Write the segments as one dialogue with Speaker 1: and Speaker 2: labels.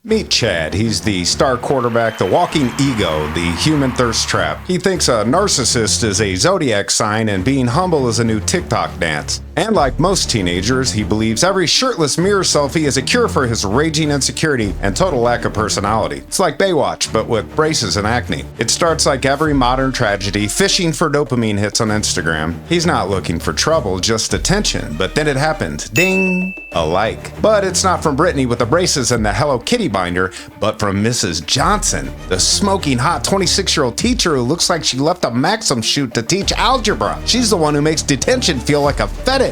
Speaker 1: Meet Chad. He's the star quarterback, the walking ego, the human thirst trap. He thinks a narcissist is a zodiac sign and being humble is a new TikTok dance. And like most teenagers, he believes every shirtless mirror selfie is a cure for his raging insecurity and total lack of personality. It's like Baywatch, but with braces and acne. It starts like every modern tragedy, fishing for dopamine hits on Instagram. He's not looking for trouble, just attention. But then it happened. Ding! A like. But it's not from Brittany with the braces and the Hello Kitty binder, but from Mrs. Johnson, the smoking hot 26-year-old teacher who looks like she left a Maxim shoot to teach algebra. She's the one who makes detention feel like a fetish.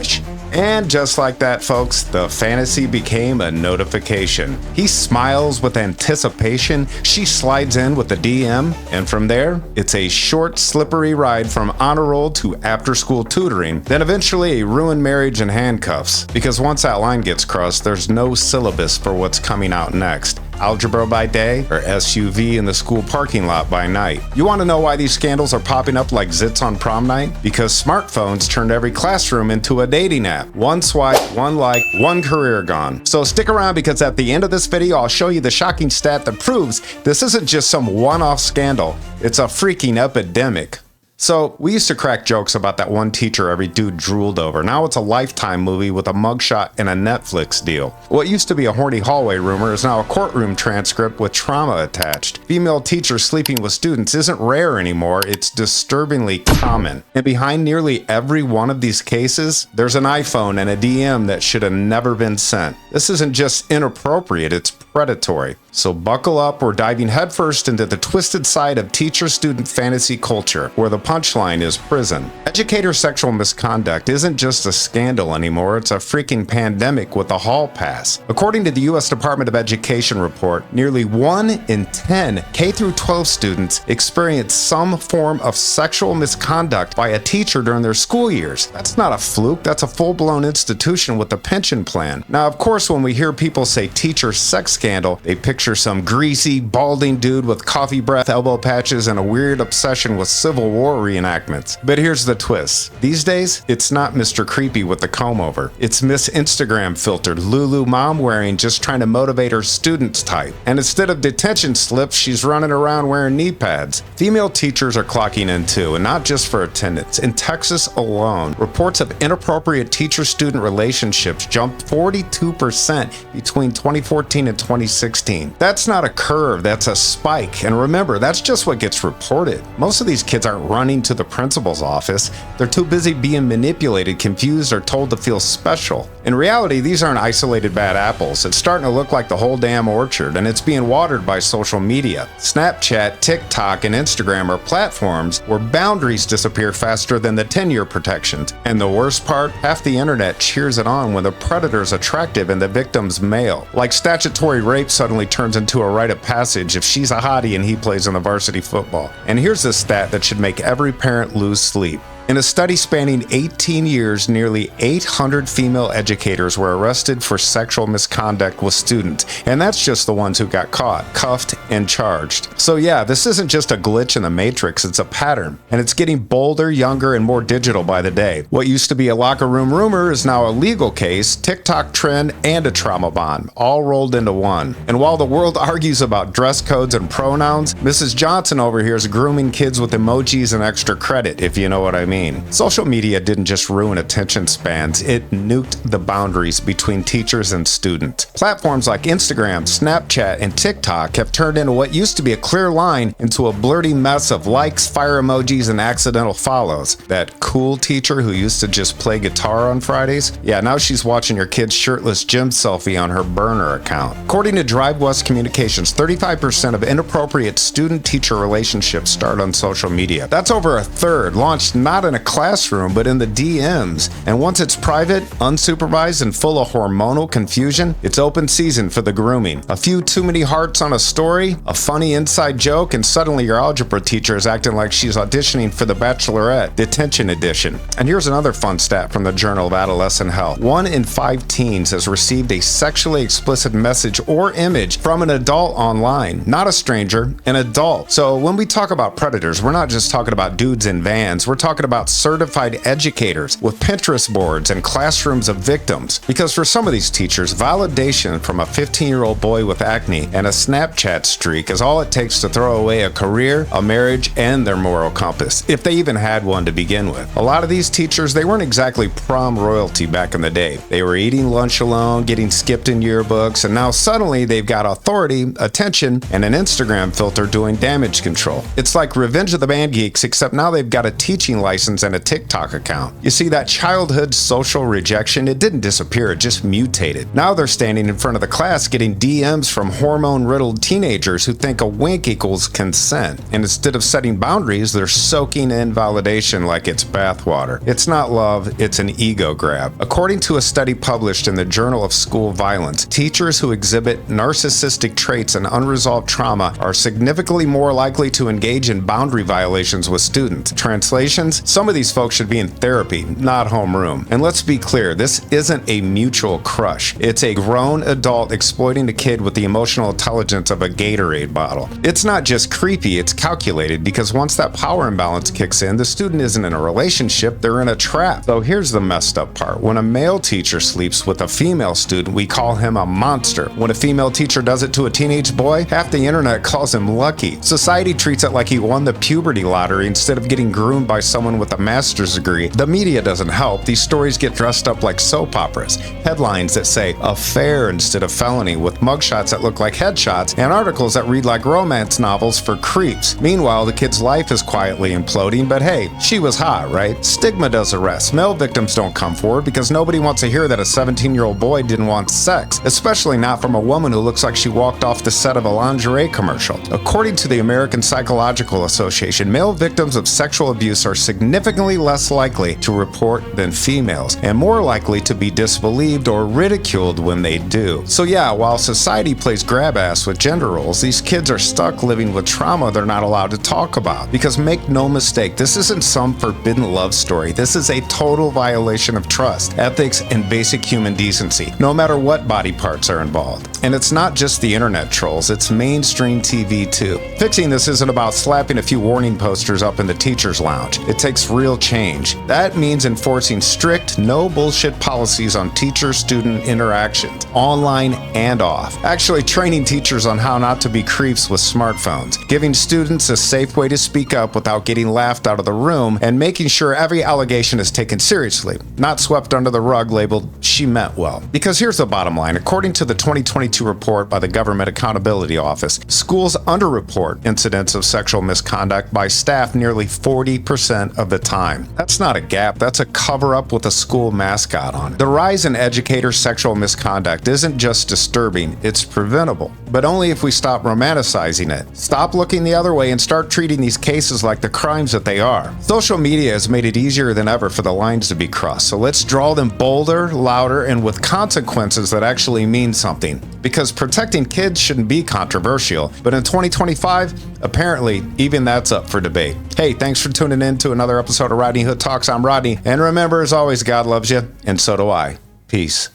Speaker 1: And just like that, folks, the fantasy became a notification. He smiles with anticipation, she slides in with a DM, and from there, it's a short, slippery ride from honor roll to after-school tutoring, then eventually a ruined marriage and handcuffs. Because once that line gets crossed, there's no syllabus for what's coming out next. Algebra by day or SUV in the school parking lot by night. You want to know why these scandals are popping up like zits on prom night? Because smartphones turned every classroom into a dating app. One swipe, one like, one career gone. So stick around because at the end of this video, I'll show you the shocking stat that proves this isn't just some one-off scandal. It's a freaking epidemic. So, we used to crack jokes about that one teacher every dude drooled over. Now it's a Lifetime movie with a mugshot and a Netflix deal. What used to be a horny hallway rumor is now a courtroom transcript with trauma attached. Female teachers sleeping with students isn't rare anymore, it's disturbingly common. And behind nearly every one of these cases, there's an iPhone and a DM that should have never been sent. This isn't just inappropriate, it's predatory. So buckle up, we're diving headfirst into the twisted side of teacher-student fantasy culture, where the punchline is prison. Educator sexual misconduct isn't just a scandal anymore, it's a freaking pandemic with a hall pass. According to the U.S. Department of Education report, nearly 1 in 10 K-12 students experience some form of sexual misconduct by a teacher during their school years. That's not a fluke, that's a full-blown institution with a pension plan. Now, of course, when we hear people say teacher sex scandal, they picture some greasy, balding dude with coffee breath, elbow patches, and a weird obsession with Civil War reenactments. But here's the twist. These days, it's not Mr. Creepy with the comb over. It's Miss Instagram filtered Lulu mom wearing just trying to motivate her students type. And instead of detention slips, she's running around wearing knee pads. Female teachers are clocking in too, and not just for attendance. In Texas alone, reports of inappropriate teacher-student relationships jumped 42% between 2014 and 2016. That's not a curve, that's a spike. And remember, that's just what gets reported. Most of these kids aren't running to the principal's office. They're too busy being manipulated, confused, or told to feel special. In reality, these aren't isolated bad apples. It's starting to look like the whole damn orchard, and it's being watered by social media. Snapchat, TikTok, and Instagram are platforms where boundaries disappear faster than the tenure protections. And the worst part, half the internet cheers it on when the predator's attractive and the victim's male. Like statutory rape suddenly turns into a rite of passage if she's a hottie and he plays in the varsity football. And here's a stat that should make every parent lose sleep. In a study spanning 18 years, nearly 800 female educators were arrested for sexual misconduct with students, and that's just the ones who got caught, cuffed, and charged. So yeah, this isn't just a glitch in the matrix, it's a pattern, and it's getting bolder, younger, and more digital by the day. What used to be a locker room rumor is now a legal case, TikTok trend, and a trauma bond, all rolled into one. And while the world argues about dress codes and pronouns, Mrs. Johnson over here is grooming kids with emojis and extra credit, if you know what I mean. Social media didn't just ruin attention spans, it nuked the boundaries between teachers and students. Platforms like Instagram, Snapchat, and TikTok have turned into what used to be a clear line into a blurty mess of likes, fire emojis, and accidental follows. That cool teacher who used to just play guitar on Fridays? Yeah, now she's watching your kid's shirtless gym selfie on her burner account. According to Drive West Communications, 35% of inappropriate student-teacher relationships start on social media. That's over a third, launched not in a classroom, but in the DMs. And once it's private, unsupervised, and full of hormonal confusion, it's open season for the grooming. A few too many hearts on a story, a funny inside joke, and suddenly your algebra teacher is acting like she's auditioning for The Bachelorette, Detention Edition. And here's another fun stat from the Journal of Adolescent Health. 1 in 5 teens has received a sexually explicit message or image from an adult online. Not a stranger, an adult. So when we talk about predators, we're not just talking about dudes in vans, we're talking about about certified educators with Pinterest boards and classrooms of victims. Because for some of these teachers, validation from a 15-year-old boy with acne and a Snapchat streak is all it takes to throw away a career, a marriage, and their moral compass, if they even had one to begin with. A lot of these teachers, they weren't exactly prom royalty back in the day. They were eating lunch alone, getting skipped in yearbooks, and now suddenly they've got authority, attention, and an Instagram filter doing damage control. It's like Revenge of the Band Geeks, except now they've got a teaching license and a TikTok account. You see, that childhood social rejection, it didn't disappear, it just mutated. Now they're standing in front of the class getting DMs from hormone-riddled teenagers who think a wink equals consent. And instead of setting boundaries, they're soaking in validation like it's bathwater. It's not love, it's an ego grab. According to a study published in the Journal of School Violence, teachers who exhibit narcissistic traits and unresolved trauma are significantly more likely to engage in boundary violations with students. Translations? Some of these folks should be in therapy, not homeroom. And let's be clear, this isn't a mutual crush. It's a grown adult exploiting a kid with the emotional intelligence of a Gatorade bottle. It's not just creepy, it's calculated, because once that power imbalance kicks in, the student isn't in a relationship, they're in a trap. So here's the messed up part. When a male teacher sleeps with a female student, we call him a monster. When a female teacher does it to a teenage boy, half the internet calls him lucky. Society treats it like he won the puberty lottery instead of getting groomed by someone with a master's degree. The media doesn't help. These stories get dressed up like soap operas. Headlines that say affair instead of felony, with mugshots that look like headshots, and articles that read like romance novels for creeps. Meanwhile, the kid's life is quietly imploding, but hey, she was hot, right? Stigma does the rest. Male victims don't come forward because nobody wants to hear that a 17-year-old boy didn't want sex, especially not from a woman who looks like she walked off the set of a lingerie commercial. According to the American Psychological Association, male victims of sexual abuse are significantly less likely to report than females, and more likely to be disbelieved or ridiculed when they do. So yeah, while society plays grab ass with gender roles, these kids are stuck living with trauma they're not allowed to talk about. Because make no mistake, this isn't some forbidden love story. This is a total violation of trust, ethics, and basic human decency, no matter what body parts are involved. And it's not just the internet trolls, it's mainstream TV too. Fixing this isn't about slapping a few warning posters up in the teacher's lounge. It takes real change. That means enforcing strict, no bullshit policies on teacher-student interactions, online and off. Actually training teachers on how not to be creeps with smartphones, giving students a safe way to speak up without getting laughed out of the room, and making sure every allegation is taken seriously, not swept under the rug labeled, "she meant well." Because here's the bottom line. According to the 2022 report by the Government Accountability Office, schools underreport incidents of sexual misconduct by staff nearly 40% of the time. That's not a gap, that's a cover-up with a school mascot on it. The rise in educator sexual misconduct isn't just disturbing, it's preventable. But only if we stop romanticizing it. Stop looking the other way and start treating these cases like the crimes that they are. Social media has made it easier than ever for the lines to be crossed, so let's draw them bolder, louder, and with consequences that actually mean something. Because protecting kids shouldn't be controversial, but in 2025, apparently, even that's up for debate. Hey, thanks for tuning in to another episode of Rodney Hood Talks. I'm Rodney, and remember, as always, God loves you, and so do I. Peace.